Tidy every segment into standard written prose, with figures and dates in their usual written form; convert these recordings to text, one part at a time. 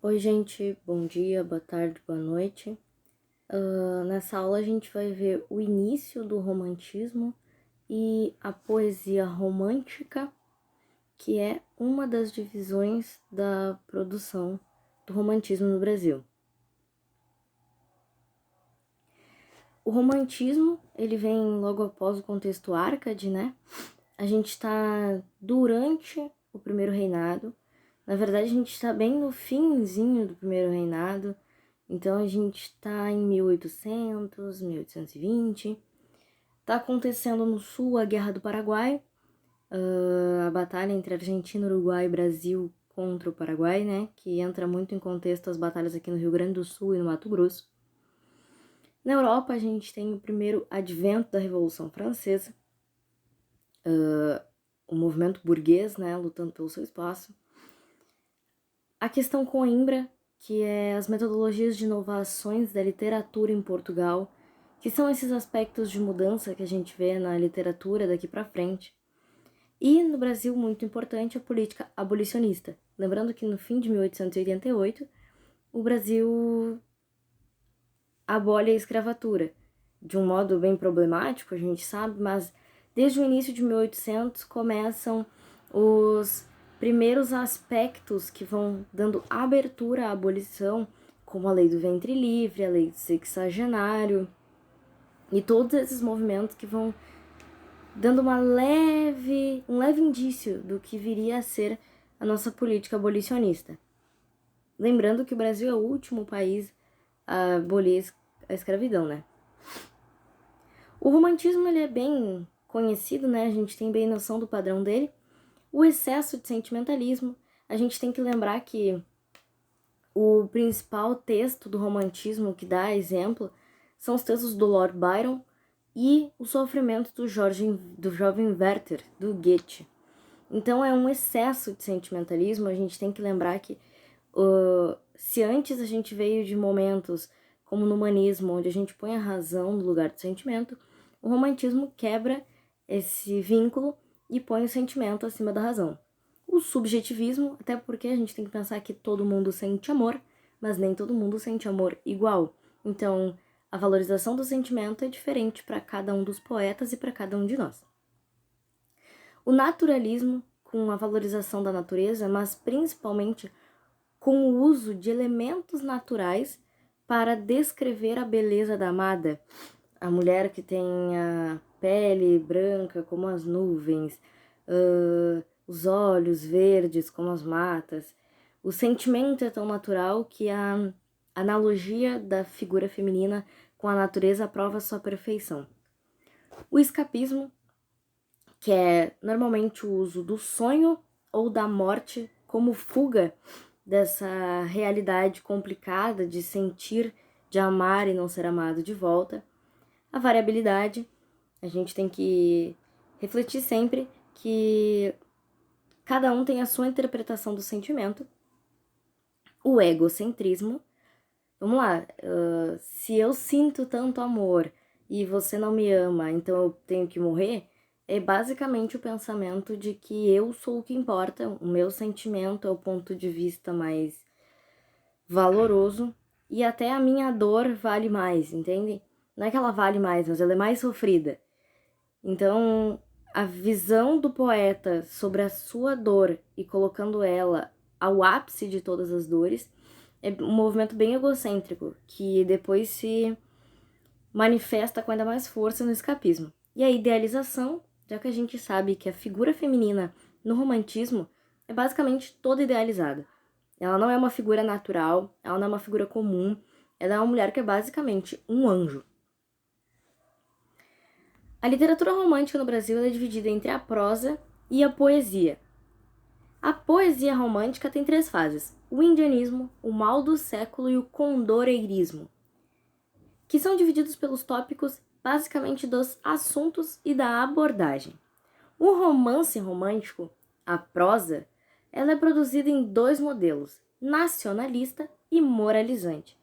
Oi, gente, bom dia, boa tarde, boa noite. Nessa aula a gente vai ver o início do romantismo e a poesia romântica, que é uma das divisões da produção do romantismo no Brasil. O romantismo, ele vem logo após o contexto Árcade, né? A gente está durante o primeiro reinado. Na verdade, a gente está bem no finzinho do primeiro reinado. Então, a gente está em 1800, 1820. Está acontecendo no sul a Guerra do Paraguai, a batalha entre Argentina, Uruguai e Brasil contra o Paraguai, né? Que entra muito em contexto as batalhas aqui no Rio Grande do Sul e no Mato Grosso. Na Europa, a gente tem o primeiro advento da Revolução Francesa, o movimento burguês, né, lutando pelo seu espaço. A questão Coimbra, que é as metodologias de inovações da literatura em Portugal, que são esses aspectos de mudança que a gente vê na literatura daqui para frente. E no Brasil, muito importante, a política abolicionista. Lembrando que no fim de 1888, o Brasil abole a escravatura. De um modo bem problemático, a gente sabe, mas desde o início de 1800 começam os primeiros aspectos que vão dando abertura à abolição, como a lei do ventre livre, a lei do sexagenário, e todos esses movimentos que vão dando um leve indício do que viria a ser a nossa política abolicionista. Lembrando que o Brasil é o último país a abolir a escravidão, né? O romantismo, ele é bem conhecido, né? A gente tem bem noção do padrão dele. O excesso de sentimentalismo, a gente tem que lembrar que o principal texto do romantismo que dá exemplo são os textos do Lord Byron e o sofrimento do jovem Werther, do Goethe. Então é um excesso de sentimentalismo. A gente tem que lembrar que se antes a gente veio de momentos como no humanismo, onde a gente põe a razão no lugar do sentimento, o romantismo quebra esse vínculo e põe o sentimento acima da razão. O subjetivismo, até porque a gente tem que pensar que todo mundo sente amor, mas nem todo mundo sente amor igual. Então, a valorização do sentimento é diferente para cada um dos poetas e para cada um de nós. O naturalismo, com a valorização da natureza, mas principalmente com o uso de elementos naturais para descrever a beleza da amada. A mulher que tem a pele branca como as nuvens, os olhos verdes como as matas. O sentimento é tão natural que a analogia da figura feminina com a natureza prova sua perfeição. O escapismo, que é normalmente o uso do sonho ou da morte como fuga dessa realidade complicada de sentir, de amar e não ser amado de volta. A variabilidade, a gente tem que refletir sempre que cada um tem a sua interpretação do sentimento. O egocentrismo, vamos lá, se eu sinto tanto amor e você não me ama, então eu tenho que morrer, é basicamente o pensamento de que eu sou o que importa, o meu sentimento é o ponto de vista mais valoroso e até a minha dor vale mais, entende? Não é que ela vale mais, mas ela é mais sofrida. Então, a visão do poeta sobre a sua dor e colocando ela ao ápice de todas as dores é um movimento bem egocêntrico, que depois se manifesta com ainda mais força no escapismo. E a idealização, já que a gente sabe que a figura feminina no romantismo é basicamente toda idealizada. Ela não é uma figura natural, ela não é uma figura comum, ela é uma mulher que é basicamente um anjo. A literatura romântica no Brasil é dividida entre a prosa e a poesia. A poesia romântica tem 3 fases: o indianismo, o mal do século e o condoreirismo, que são divididos pelos tópicos basicamente dos assuntos e da abordagem. O romance romântico, a prosa, ela é produzida em 2 modelos, nacionalista e moralizante.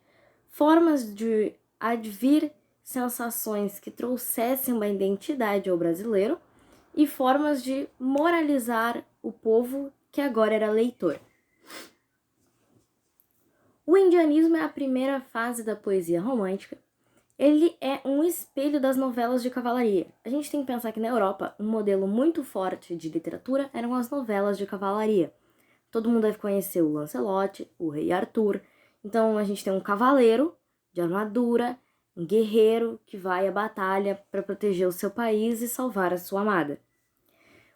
Formas de advir sensações que trouxessem uma identidade ao brasileiro e formas de moralizar o povo que agora era leitor. O indianismo é a primeira fase da poesia romântica. Ele é um espelho das novelas de cavalaria. A gente tem que pensar que na Europa, um modelo muito forte de literatura eram as novelas de cavalaria. Todo mundo deve conhecer o Lancelot, o Rei Arthur. Então a gente tem um cavaleiro de armadura, um guerreiro que vai à batalha para proteger o seu país e salvar a sua amada.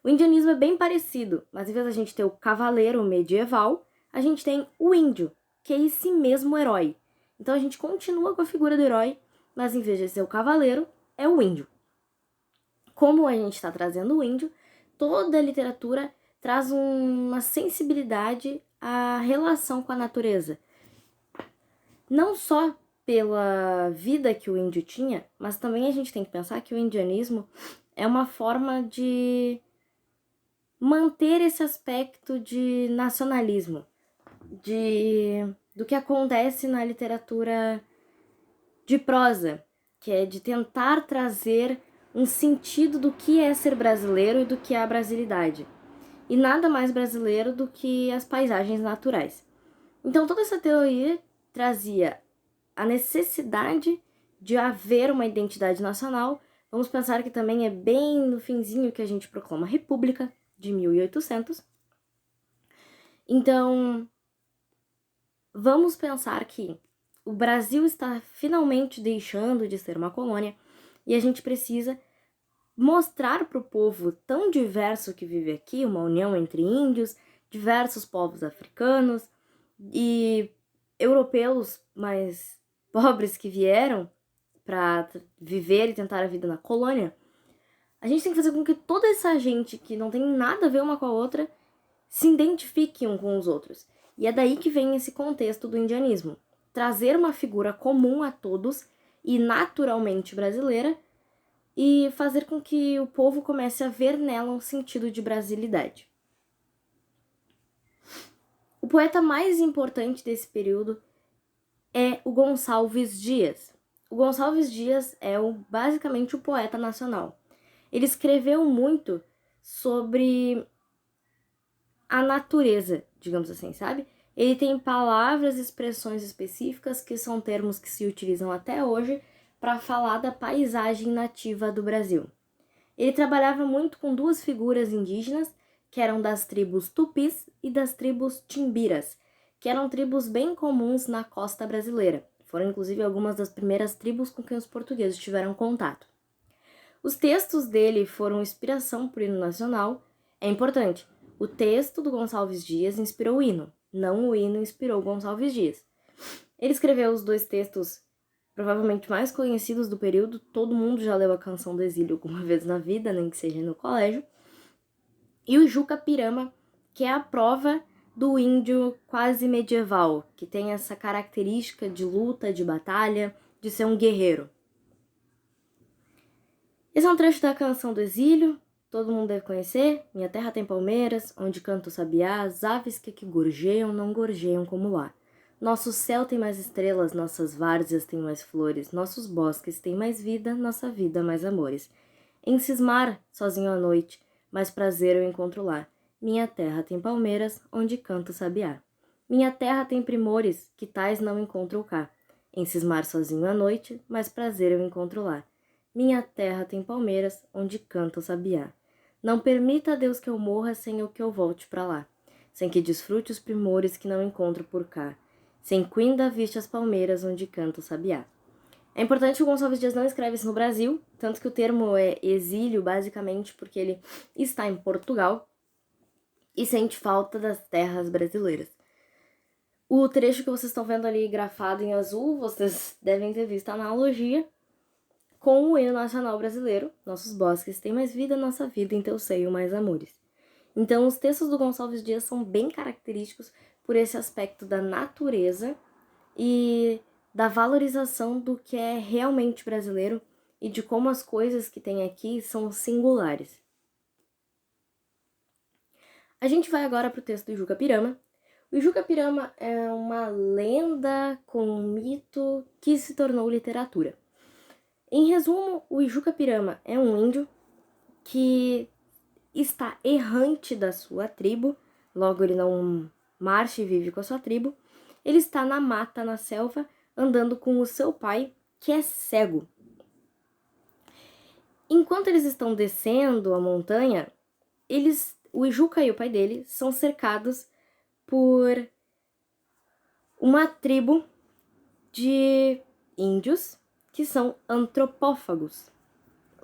O indianismo é bem parecido, mas em vez da gente ter o cavaleiro medieval, a gente tem o índio, que é esse mesmo herói. Então a gente continua com a figura do herói, mas em vez de ser o cavaleiro, é o índio. Como a gente está trazendo o índio, toda a literatura traz uma sensibilidade à relação com a natureza. Não só pela vida que o índio tinha, mas também a gente tem que pensar que o indianismo é uma forma de manter esse aspecto de nacionalismo, do que acontece na literatura de prosa, que é de tentar trazer um sentido do que é ser brasileiro e do que é a brasilidade. E nada mais brasileiro do que as paisagens naturais. Então toda essa teoria trazia a necessidade de haver uma identidade nacional. Vamos pensar que também é bem no finzinho que a gente proclama a República, de 1800. Então, vamos pensar que o Brasil está finalmente deixando de ser uma colônia e a gente precisa mostrar para o povo tão diverso que vive aqui, uma união entre índios, diversos povos africanos e europeus mais pobres que vieram para viver e tentar a vida na colônia. A gente tem que fazer com que toda essa gente que não tem nada a ver uma com a outra se identifique um com os outros. E é daí que vem esse contexto do indianismo. Trazer uma figura comum a todos e naturalmente brasileira e fazer com que o povo comece a ver nela um sentido de brasilidade. O poeta mais importante desse período é o Gonçalves Dias. O Gonçalves Dias é basicamente o poeta nacional. Ele escreveu muito sobre a natureza, digamos assim, sabe? Ele tem palavras e expressões específicas que são termos que se utilizam até hoje para falar da paisagem nativa do Brasil. Ele trabalhava muito com duas figuras indígenas, que eram das tribos tupis e das tribos timbiras, que eram tribos bem comuns na costa brasileira. Foram inclusive algumas das primeiras tribos com quem os portugueses tiveram contato. Os textos dele foram inspiração para o hino nacional. É importante, o texto do Gonçalves Dias inspirou o hino, não o hino inspirou o Gonçalves Dias. Ele escreveu os dois textos provavelmente mais conhecidos do período. Todo mundo já leu a Canção do Exílio alguma vez na vida, nem que seja no colégio. E o Juca Pirama, que é a prova do índio quase medieval, que tem essa característica de luta, de batalha, de ser um guerreiro. Esse é um trecho da Canção do Exílio, todo mundo deve conhecer. Minha terra tem palmeiras, onde canta o sabiá, as aves que aqui gorjeiam não gorjeiam como lá. Nosso céu tem mais estrelas, nossas várzeas têm mais flores, nossos bosques têm mais vida, nossa vida mais amores. Em cismar, sozinho à noite, mais prazer eu encontro lá. Minha terra tem palmeiras, onde canta o sabiá. Minha terra tem primores, que tais não encontro cá. Em cismar sozinho à noite, mais prazer eu encontro lá. Minha terra tem palmeiras, onde canta o sabiá. Não permita a Deus que eu morra sem o que eu volte pra lá, sem que desfrute os primores que não encontro por cá, sem quinda viste as palmeiras onde canta o sabiá. É importante que o Gonçalves Dias não escreve isso no Brasil, tanto que o termo é exílio, basicamente, porque ele está em Portugal e sente falta das terras brasileiras. O trecho que vocês estão vendo ali grafado em azul, vocês devem ter visto a analogia com o hino nacional brasileiro. Nossos bosques têm mais vida, nossa vida em teu seio mais amores. Então, os textos do Gonçalves Dias são bem característicos por esse aspecto da natureza e da valorização do que é realmente brasileiro e de como as coisas que tem aqui são singulares. A gente vai agora para o texto do Juca Pirama. O Juca Pirama é uma lenda com um mito que se tornou literatura. Em resumo, o Juca Pirama é um índio que está errante da sua tribo, logo ele não marcha e vive com a sua tribo, ele está na mata, na selva, andando com o seu pai, que é cego. Enquanto eles estão descendo a montanha, o Ijuca e o pai dele são cercados por uma tribo de índios que são antropófagos.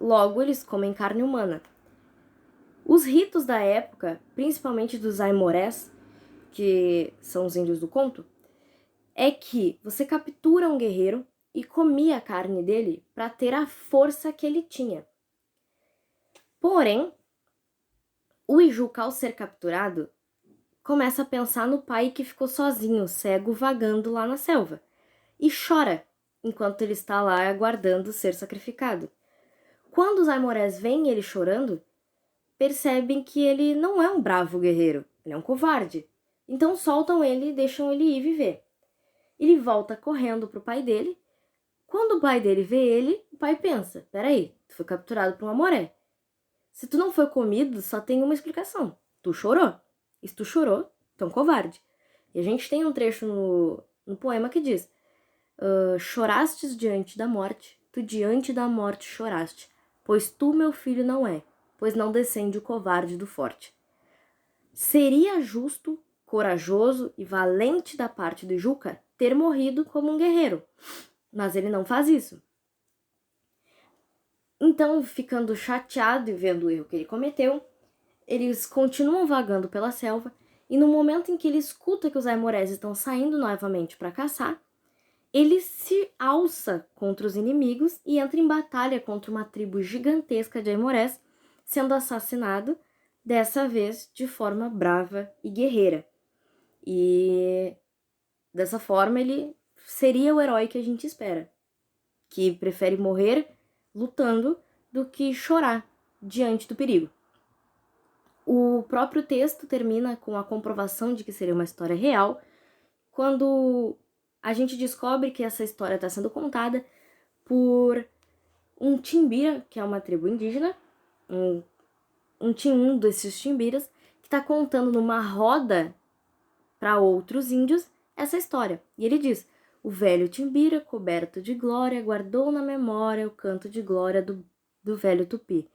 Logo, eles comem carne humana. Os ritos da época, principalmente dos aimorés, que são os índios do conto, é que você captura um guerreiro e comia a carne dele para ter a força que ele tinha. Porém, o Ijuca, ao ser capturado, começa a pensar no pai que ficou sozinho, cego, vagando lá na selva, e chora enquanto ele está lá aguardando ser sacrificado. Quando os aimorés veem ele chorando, percebem que ele não é um bravo guerreiro, ele é um covarde. Então soltam ele e deixam ele ir viver. Ele volta correndo pro pai dele. Quando o pai dele vê ele, o pai pensa: peraí, tu foi capturado por um amoré. Se tu não foi comido, só tem uma explicação. Tu chorou. E se tu chorou, tu é um covarde. E a gente tem um trecho no poema que diz: chorastes diante da morte, tu diante da morte choraste, pois tu, meu filho, não é, pois não descende o covarde do forte. Seria justo, corajoso e valente da parte do Ijuca ter morrido como um guerreiro, mas ele não faz isso. Então, ficando chateado e vendo o erro que ele cometeu, eles continuam vagando pela selva e no momento em que ele escuta que os aimorés estão saindo novamente para caçar, ele se alça contra os inimigos e entra em batalha contra uma tribo gigantesca de aimorés, sendo assassinado, dessa vez de forma brava e guerreira. E dessa forma ele seria o herói que a gente espera, que prefere morrer lutando do que chorar diante do perigo. O próprio texto termina com a comprovação de que seria uma história real, quando a gente descobre que essa história está sendo contada por um Timbira, que é uma tribo indígena, um desses Timbiras, que está contando numa roda para outros índios essa história. E ele diz: o velho Timbira, coberto de glória, guardou na memória o canto de glória do velho Tupi.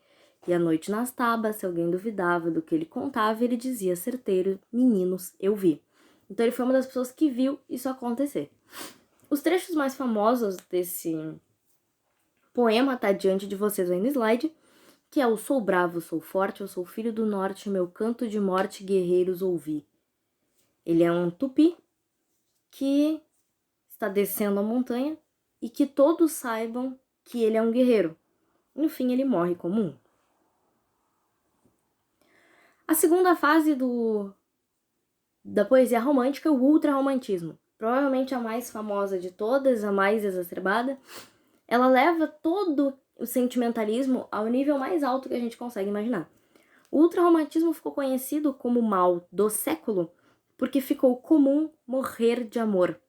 E à noite nas tabas, se alguém duvidava do que ele contava, ele dizia certeiro: meninos, eu vi. Então ele foi uma das pessoas que viu isso acontecer. Os trechos mais famosos desse poema tá diante de vocês aí no slide, que é o sou bravo, sou forte, eu sou filho do norte, meu canto de morte guerreiros ouvi. Ele é um tupi que está descendo a montanha e que todos saibam que ele é um guerreiro. No fim, ele morre como um. A segunda fase da poesia romântica é o ultrarromantismo. Provavelmente a mais famosa de todas, a mais exacerbada. Ela leva todo o sentimentalismo ao nível mais alto que a gente consegue imaginar. O ultrarromantismo ficou conhecido como o mal do século porque ficou comum morrer de amor.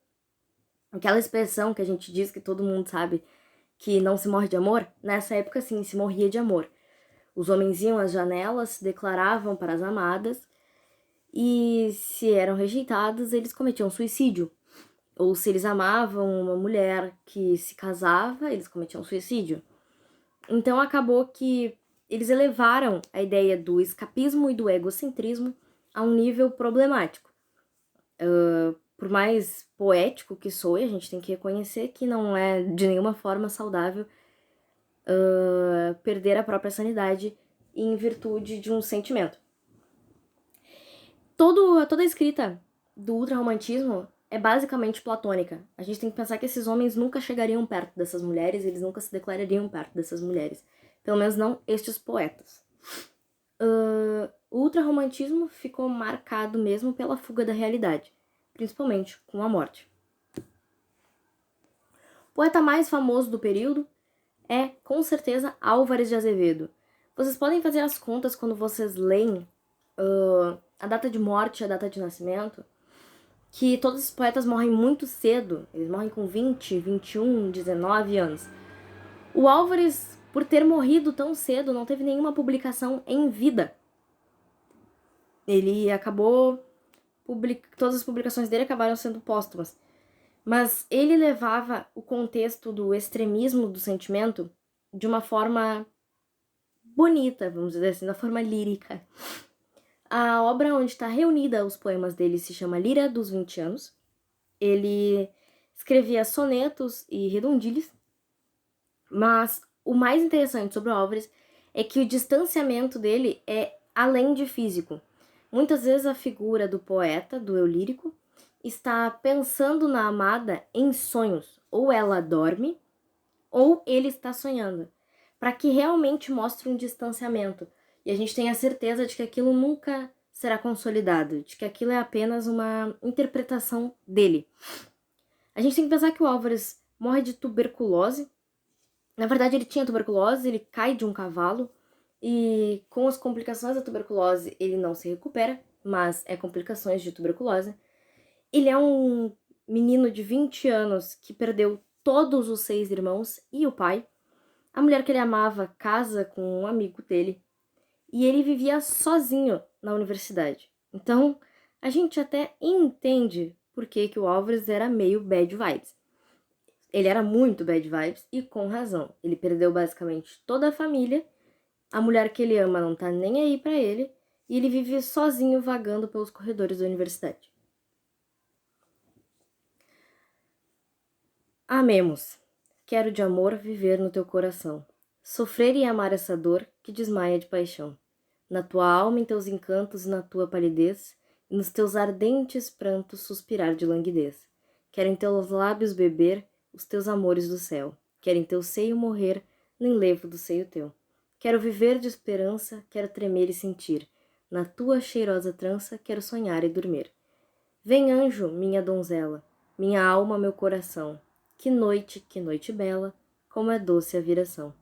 Aquela expressão que a gente diz que todo mundo sabe que não se morre de amor, nessa época sim, se morria de amor. Os homens iam às janelas, se declaravam para as amadas e se eram rejeitados, eles cometiam suicídio. Ou se eles amavam uma mulher que se casava, eles cometiam suicídio. Então acabou que eles elevaram a ideia do escapismo e do egocentrismo a um nível problemático. Por mais poético que soe, a gente tem que reconhecer que não é de nenhuma forma saudável perder a própria sanidade em virtude de um sentimento. Toda a escrita do ultrarromantismo é basicamente platônica. A gente tem que pensar que esses homens nunca chegariam perto dessas mulheres, eles nunca se declarariam perto dessas mulheres. Pelo menos não estes poetas. O ultrarromantismo ficou marcado mesmo pela fuga da realidade, principalmente com a morte. O poeta mais famoso do período é, com certeza, Álvares de Azevedo. Vocês podem fazer as contas quando vocês leem a data de morte e a data de nascimento, que todos os poetas morrem muito cedo. Eles morrem com 20, 21, 19 anos. O Álvares, por ter morrido tão cedo, não teve nenhuma publicação em vida. Ele acabou todas as publicações dele acabaram sendo póstumas. Mas ele levava o contexto do extremismo do sentimento de uma forma bonita, vamos dizer assim, da forma lírica. A obra onde está reunida os poemas dele se chama Lira dos 20 Anos. Ele escrevia sonetos e redondilhas, mas o mais interessante sobre o Álvares é que o distanciamento dele é além de físico. Muitas vezes a figura do poeta, do eu lírico, está pensando na amada em sonhos. Ou ela dorme, ou ele está sonhando. Para que realmente mostre um distanciamento. E a gente tenha certeza de que aquilo nunca será consolidado. De que aquilo é apenas uma interpretação dele. A gente tem que pensar que o Álvares morre de tuberculose. Na verdade, ele tinha tuberculose, ele cai de um cavalo. E com as complicações da tuberculose, ele não se recupera. Mas é complicações de tuberculose. Ele é um menino de 20 anos que perdeu todos os 6 irmãos e o pai. A mulher que ele amava casa com um amigo dele. E ele vivia sozinho na universidade. Então, a gente até entende por que o Álvares era meio bad vibes. Ele era muito bad vibes e com razão. Ele perdeu basicamente toda a família. A mulher que ele ama não tá nem aí pra ele. E ele vive sozinho vagando pelos corredores da universidade. Amemos. Quero de amor viver no teu coração. Sofrer e amar essa dor que desmaia de paixão. Na tua alma, em teus encantos e na tua palidez, e nos teus ardentes prantos suspirar de languidez. Quero em teus lábios beber os teus amores do céu. Quero em teu seio morrer no enlevo do seio teu. Quero viver de esperança, quero tremer e sentir. Na tua cheirosa trança, quero sonhar e dormir. Vem, anjo, minha donzela, minha alma, meu coração. Que noite bela, como é doce a viração.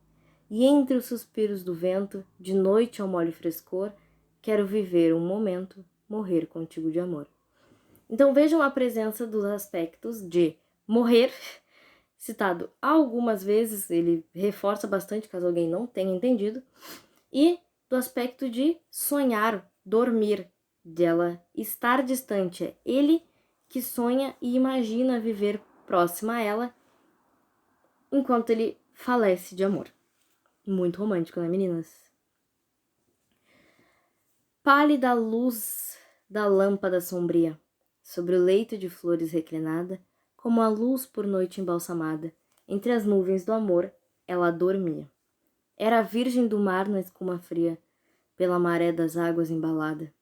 E entre os suspiros do vento, de noite ao mole frescor, quero viver um momento, morrer contigo de amor. Então vejam a presença dos aspectos de morrer, citado algumas vezes, ele reforça bastante caso alguém não tenha entendido, e do aspecto de sonhar, dormir, dela estar distante. É ele que sonha e imagina viver próxima a ela enquanto ele falece de amor. Muito romântico, né, meninas? Pálida luz da lâmpada sombria, sobre o leito de flores reclinada, como a luz por noite embalsamada, entre as nuvens do amor, ela dormia. Era a virgem do mar na escuma fria, pela maré das águas embalada.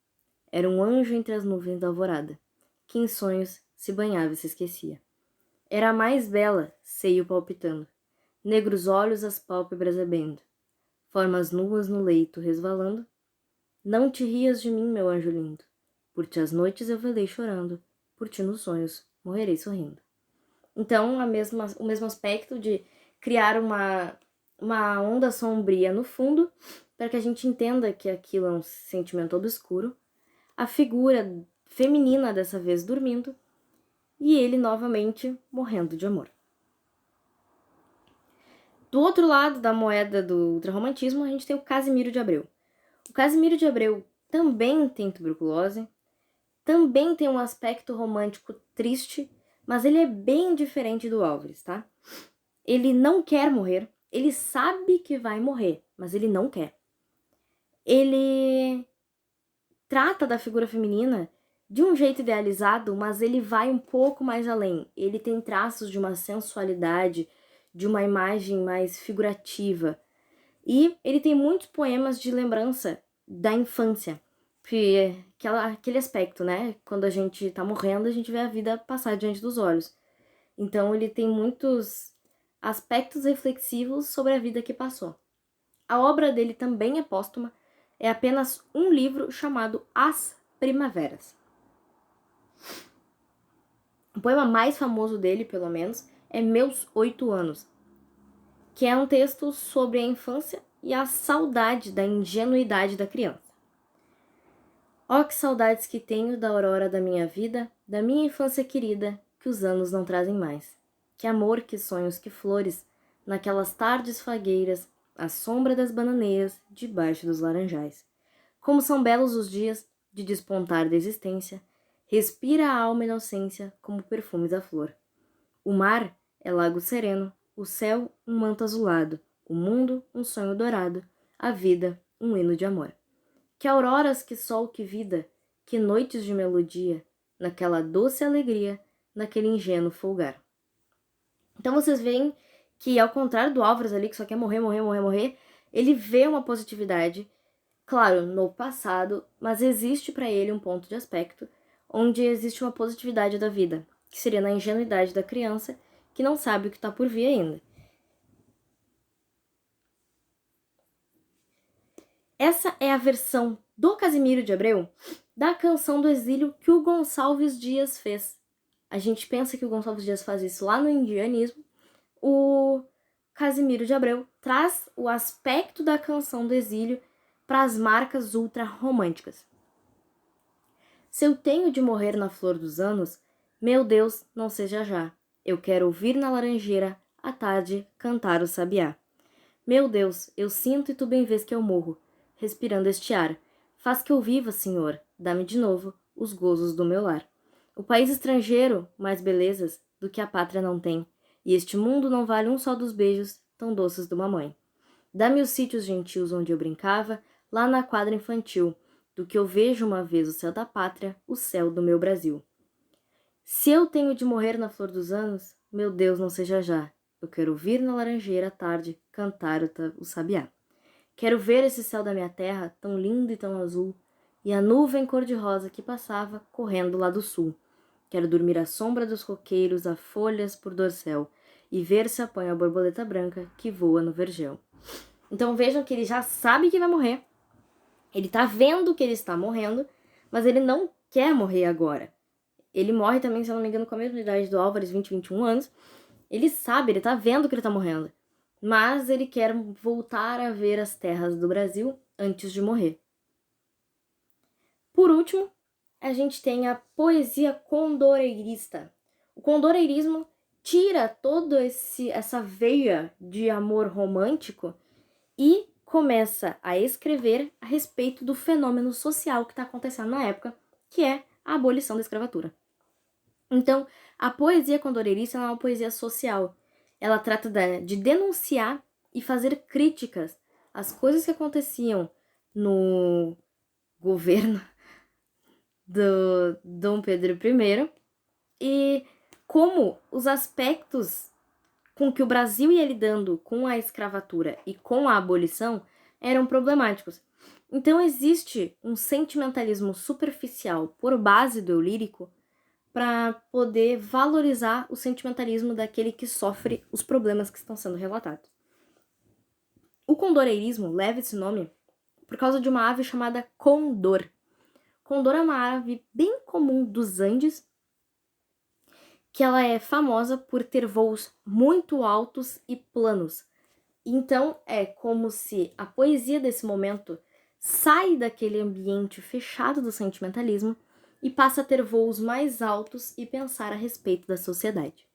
Era um anjo entre as nuvens da alvorada, que em sonhos se banhava e se esquecia. Era a mais bela, seio palpitando, negros olhos as pálpebras ebendo, formas nuas no leito resvalando. Não te rias de mim, meu anjo lindo, por ti as noites eu velei chorando, por ti nos sonhos morrerei sorrindo. Então, o mesmo aspecto de criar uma onda sombria no fundo, para que a gente entenda que aquilo é um sentimento obscuro, a figura feminina dessa vez dormindo, e ele novamente morrendo de amor. Do outro lado da moeda do ultrarromantismo, a gente tem o Casimiro de Abreu. O Casimiro de Abreu também tem tuberculose, também tem um aspecto romântico triste, mas ele é bem diferente do Álvares, tá? Ele não quer morrer, ele sabe que vai morrer, mas ele não quer. Ele trata da figura feminina de um jeito idealizado, mas ele vai um pouco mais além. Ele tem traços de uma sensualidade, de uma imagem mais figurativa. E ele tem muitos poemas de lembrança da infância. Aquele aspecto, né? Quando a gente tá morrendo, a gente vê a vida passar diante dos olhos. Então ele tem muitos aspectos reflexivos sobre a vida que passou. A obra dele também é póstuma, é apenas um livro chamado As Primaveras. O poema mais famoso dele, pelo menos, é Meus 8 Anos, que é um texto sobre a infância e a saudade da ingenuidade da criança. Ó, que saudades que tenho da aurora da minha vida, da minha infância querida, que os anos não trazem mais. Que amor, que sonhos, que flores, naquelas tardes fagueiras, à sombra das bananeiras, debaixo dos laranjais. Como são belos os dias de despontar da existência, Respira a alma inocência como perfume da flor. O mar é lago sereno, o céu um manto azulado, o mundo um sonho dourado, a vida um hino de amor. Que auroras, que sol, que vida, que noites de melodia, naquela doce alegria, naquele ingênuo folgar. Então vocês veem que, ao contrário do Álvares ali, que só quer morrer, morrer, morrer, morrer, ele vê uma positividade, claro, no passado, mas existe para ele um ponto de aspecto onde existe uma positividade da vida, que seria na ingenuidade da criança, que não sabe o que está por vir ainda. Essa é a versão do Casimiro de Abreu da Canção do Exílio que o Gonçalves Dias fez. A gente pensa que o Gonçalves Dias faz isso lá no indianismo. O Casimiro de Abreu traz o aspecto da Canção do Exílio para as marcas ultra-românticas. Se eu tenho de morrer na flor dos anos, meu Deus, não seja já. Eu quero ouvir na laranjeira, à tarde, cantar o sabiá. Meu Deus, eu sinto e tu bem vês que eu morro, respirando este ar. Faz que eu viva, Senhor, dá-me de novo os gozos do meu lar. O país estrangeiro, mais belezas do que a pátria não tem, e este mundo não vale um só dos beijos tão doces de uma mãe. Dá-me os sítios gentios onde eu brincava, lá na quadra infantil, do que eu vejo uma vez o céu da pátria, o céu do meu Brasil. Se eu tenho de morrer na flor dos anos, meu Deus, não seja já. Eu quero ouvir na laranjeira à tarde cantar o sabiá. Quero ver esse céu da minha terra, tão lindo e tão azul, e a nuvem cor-de-rosa que passava correndo lá do sul. Quero dormir à sombra dos coqueiros, a folhas por dorsel, e ver se apanha a borboleta branca que voa no vergel. Então vejam que ele já sabe que vai morrer. Ele tá vendo que ele está morrendo, mas ele não quer morrer agora. Ele morre também, se eu não me engano, com a mesma idade do Álvares, 20, 21 anos. Ele sabe, ele tá vendo que ele tá morrendo. Mas ele quer voltar a ver as terras do Brasil antes de morrer. Por último, a gente tem a poesia condoreirista. O condoreirismo tira toda essa veia de amor romântico e começa a escrever a respeito do fenômeno social que está acontecendo na época, que é a abolição da escravatura. Então, a poesia condoreirista é uma poesia social. Ela trata de denunciar e fazer críticas às coisas que aconteciam no governo do Dom Pedro I e como os aspectos com que o Brasil ia lidando com a escravatura e com a abolição eram problemáticos. Então existe um sentimentalismo superficial por base do eu lírico para poder valorizar o sentimentalismo daquele que sofre os problemas que estão sendo relatados. O condoreirismo leva esse nome por causa de uma ave chamada condor. Condor é uma ave bem comum dos Andes, que ela é famosa por ter voos muito altos e planos. Então é como se a poesia desse momento sai daquele ambiente fechado do sentimentalismo e passa a ter voos mais altos e pensar a respeito da sociedade.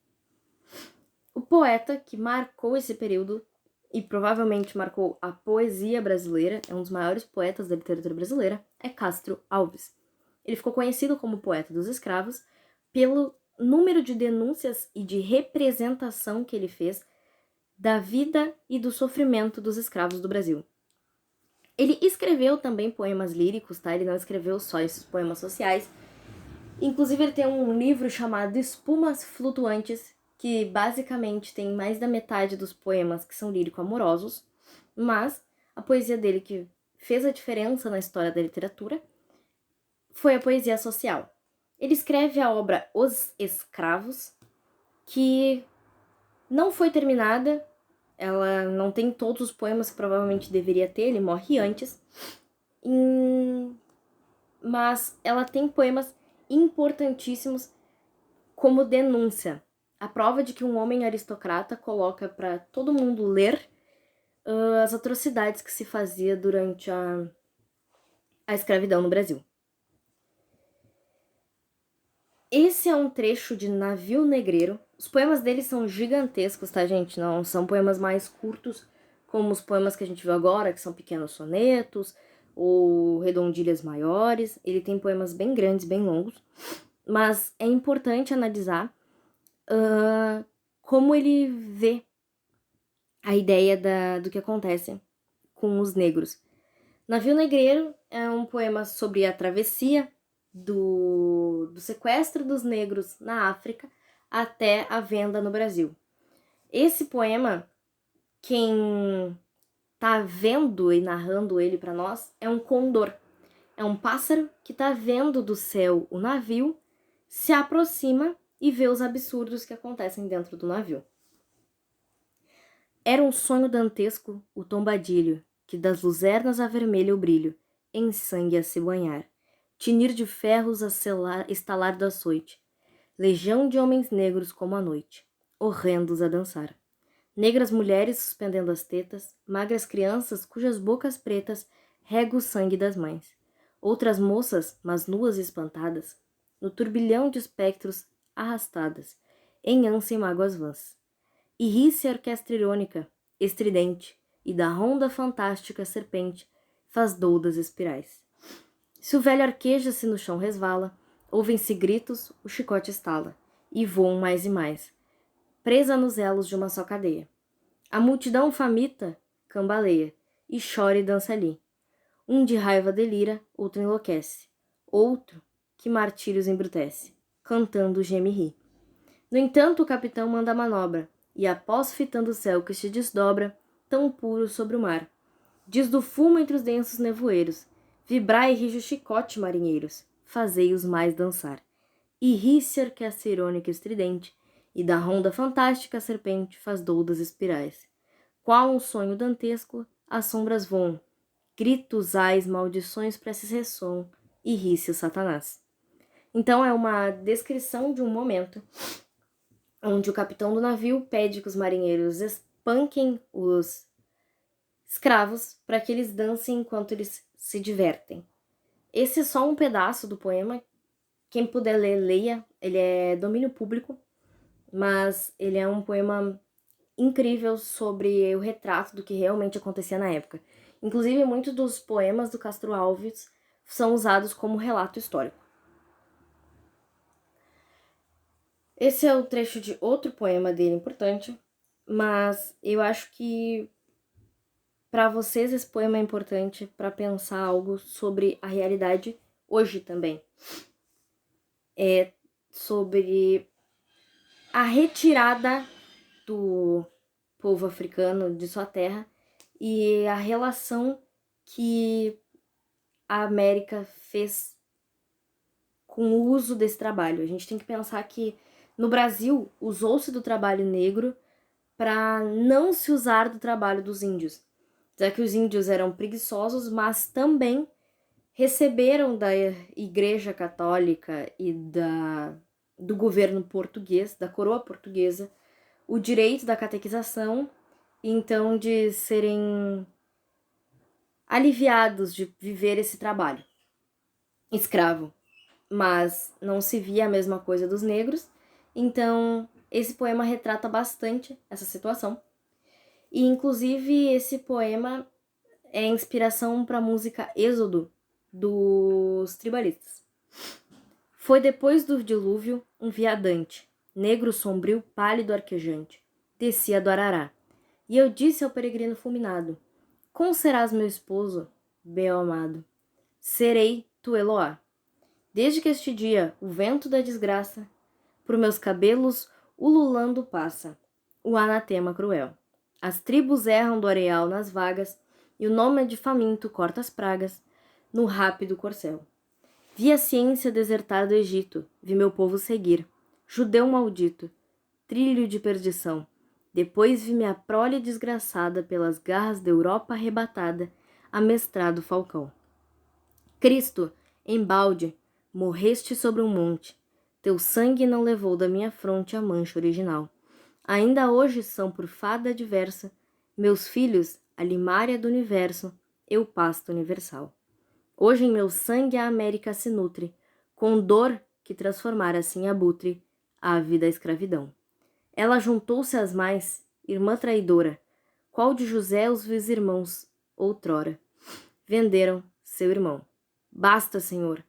O poeta que marcou esse período e provavelmente marcou a poesia brasileira, é um dos maiores poetas da literatura brasileira, é Castro Alves. Ele ficou conhecido como poeta dos escravos pelo número de denúncias e de representação que ele fez da vida e do sofrimento dos escravos do Brasil. Ele escreveu também poemas líricos, tá? Ele não escreveu só esses poemas sociais. Inclusive, ele tem um livro chamado Espumas Flutuantes, que basicamente tem mais da metade dos poemas que são lírico-amorosos, mas a poesia dele que fez a diferença na história da literatura foi a poesia social. Ele escreve a obra Os Escravos, que não foi terminada, ela não tem todos os poemas que provavelmente deveria ter, ele morre antes, mas ela tem poemas importantíssimos como denúncia. A prova de que um homem aristocrata coloca para todo mundo ler as atrocidades que se fazia durante a escravidão no Brasil. Esse é um trecho de Navio Negreiro. Os poemas dele são gigantescos, tá, gente? Não são poemas mais curtos, como os poemas que a gente viu agora, que são pequenos sonetos, ou redondilhas maiores. Ele tem poemas bem grandes, bem longos, mas é importante analisar como ele vê a ideia do que acontece com os negros. Navio Negreiro é um poema sobre a travessia do sequestro dos negros na África até a venda no Brasil. Esse poema, quem tá vendo e narrando ele para nós é um condor. É um pássaro que tá vendo do céu o navio, se aproxima e vê os absurdos que acontecem dentro do navio. Era um sonho dantesco o tombadilho, que das luzernas avermelha o brilho, em sangue a se banhar, tinir de ferros a estalar do açoite, legião de homens negros como a noite, horrendos a dançar. Negras mulheres suspendendo as tetas, magras crianças cujas bocas pretas regam o sangue das mães. Outras moças, mas nuas e espantadas, no turbilhão de espectros arrastadas, em ânsia e mágoas vãs. E ri-se a orquestra irônica, estridente, e da ronda fantástica serpente faz doudas espirais. Se o velho arqueja-se no chão resvala, ouvem-se gritos, o chicote estala, e voam mais e mais, presa nos elos de uma só cadeia. A multidão famita cambaleia, e chora e dança ali. Um de raiva delira, outro enlouquece, outro que martírios embrutece, cantando geme e ri. No entanto, o capitão manda a manobra, e após fitando o céu que se desdobra, tão puro sobre o mar, diz do fumo entre os densos nevoeiros, vibrai e rige o chicote, marinheiros, fazei-os mais dançar. E ri-se a orquestra irônica e estridente, e da ronda fantástica a serpente faz doudas espirais. Qual um sonho dantesco, as sombras voam, gritos, ais, maldições, preces ressoam, e ri-se o Satanás. Então é uma descrição de um momento onde o capitão do navio pede que os marinheiros espanquem os escravos para que eles dancem enquanto eles se divertem. Esse é só um pedaço do poema. Quem puder ler, leia. Ele é domínio público, mas ele é um poema incrível sobre o retrato do que realmente acontecia na época. Inclusive, muitos dos poemas do Castro Alves são usados como relato histórico. Esse é o trecho de outro poema dele importante, mas eu acho que para vocês esse poema é importante para pensar algo sobre a realidade hoje também. É sobre a retirada do povo africano de sua terra e a relação que a América fez com o uso desse trabalho. A gente tem que pensar que no Brasil usou-se do trabalho negro para não se usar do trabalho dos índios, já que os índios eram preguiçosos, mas também receberam da Igreja Católica e do governo português, da coroa portuguesa, o direito da catequização, e então de serem aliviados de viver esse trabalho escravo. Mas não se via a mesma coisa dos negros, então esse poema retrata bastante essa situação. E inclusive esse poema é inspiração para a música Êxodo dos tribalistas. Foi depois do dilúvio um viadante, negro sombrio, pálido arquejante, descia do Arará. E eu disse ao peregrino fulminado: como serás meu esposo, bel amado? Serei tu Eloá. Desde que este dia o vento da desgraça por meus cabelos ululando passa, o anatema cruel. As tribos erram do areal nas vagas, e o nômade faminto corta as pragas no rápido corcel. Vi a ciência desertar do Egito, vi meu povo seguir, judeu maldito, trilho de perdição. Depois vi minha prole desgraçada pelas garras da Europa arrebatada, amestrado falcão. Cristo, embalde, morreste sobre um monte, teu sangue não levou da minha fronte a mancha original. Ainda hoje são por fada diversa, meus filhos, a limária do universo, eu pasto universal. Hoje em meu sangue a América se nutre, com dor que transformara assim abutre, ave da escravidão. Ela juntou-se às mais, irmã traidora, qual de José os vis irmãos, outrora, venderam seu irmão. Basta, Senhor.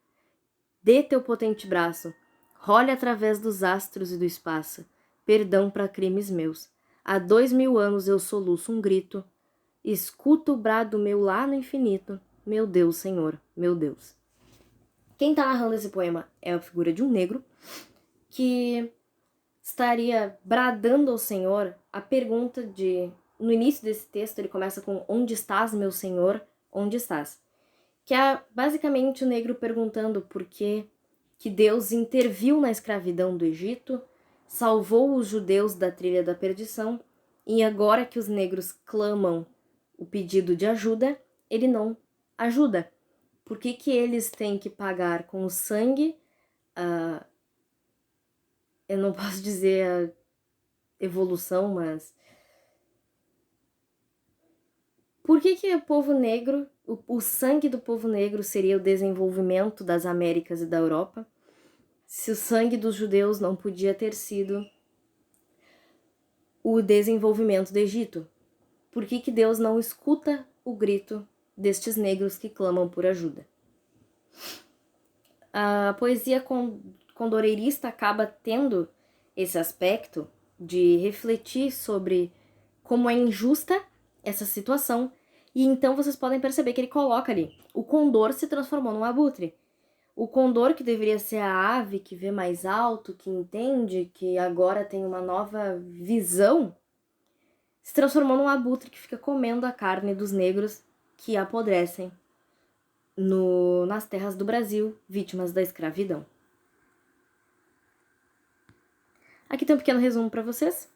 Dê teu potente braço. Role através dos astros e do espaço. Perdão para crimes meus. Há 2000 anos eu soluço um grito. Escuto o brado meu lá no infinito. Meu Deus, Senhor, meu Deus. Quem está narrando esse poema é a figura de um negro que estaria bradando ao Senhor a pergunta de... No início desse texto ele começa com: onde estás, meu Senhor? Onde estás? Que é basicamente o negro perguntando por que Deus interviu na escravidão do Egito, salvou os judeus da trilha da perdição, e agora que os negros clamam o pedido de ajuda, ele não ajuda. Por que eles têm que pagar com o sangue, eu não posso dizer a evolução, mas... Por que o povo negro, o sangue do povo negro seria o desenvolvimento das Américas e da Europa, se o sangue dos judeus não podia ter sido o desenvolvimento do Egito? Por que Deus não escuta o grito destes negros que clamam por ajuda? A poesia condoreirista acaba tendo esse aspecto de refletir sobre como é injusta essa situação, e então vocês podem perceber que ele coloca ali: o condor se transformou num abutre. O condor, que deveria ser a ave que vê mais alto, que entende, que agora tem uma nova visão, se transformou num abutre que fica comendo a carne dos negros que apodrecem nas terras do Brasil, vítimas da escravidão. Aqui tem um pequeno resumo para vocês.